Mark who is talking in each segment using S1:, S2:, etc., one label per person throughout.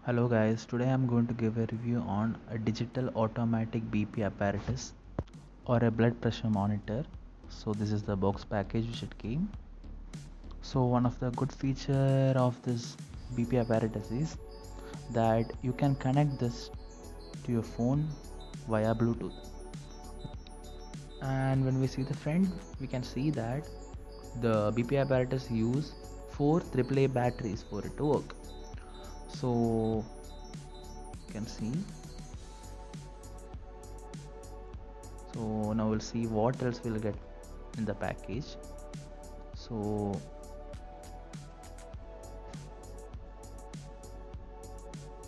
S1: Hello guys, today I'm going to give a review on a digital automatic BP apparatus or a blood pressure monitor. So this is the box package which it came. So one of the good feature of this BP apparatus is that you can connect this to your phone via Bluetooth. And when we see the front, we can see that the BP apparatus use 4 AAA batteries for it to work. So you can see. So now we'll see what else we'll get in the package. So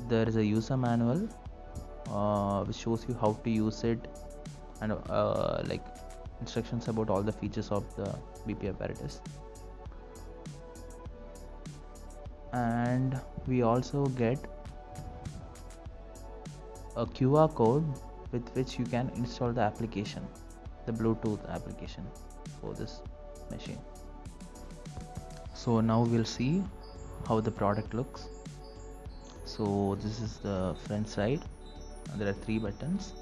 S1: there is a user manual which shows you how to use it and like instructions about all the features of the BP apparatus. And we also get a QR code with which you can install the application, the Bluetooth application for this machine. So now we'll see how the product looks. So this is the front side. There are 3 buttons,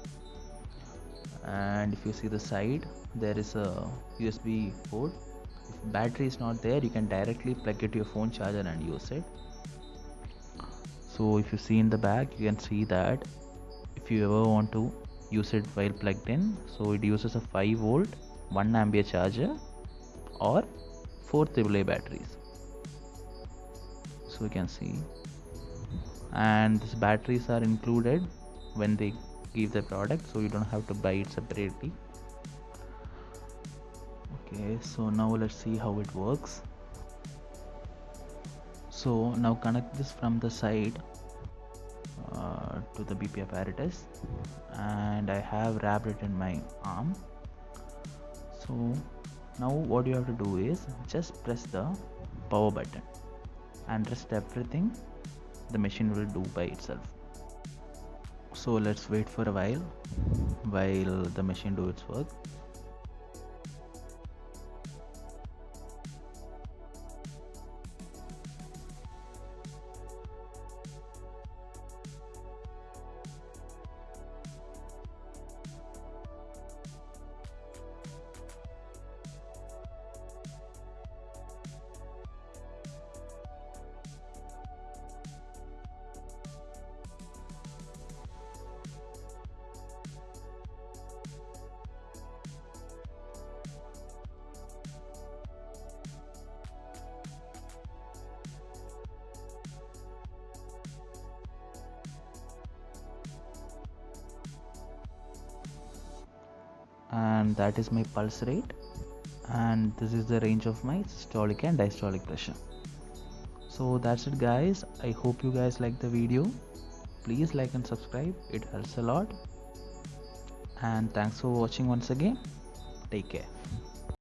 S1: and if you see the side, there is a USB port. If battery is not there, you can directly plug it to your phone charger and use it. So if you see in the back, you can see that if you ever want to use it while plugged in, so it uses a 5 volt 1 ampere charger or 4 AAA batteries. So you can see, and these batteries are included when they give the product, so you don't have to buy it separately. Okay, so now let's see how it works. So now connect this from the side to the BP apparatus, and I have wrapped it in my arm. So now what you have to do is just press the power button, and rest everything the machine will do by itself. So let's wait for a while the machine do its work. And that is my pulse rate, and this is the range of my systolic and diastolic pressure. So that's it guys, I hope you guys like the video. Please like and subscribe, it helps a lot. And thanks for watching once again. Take care.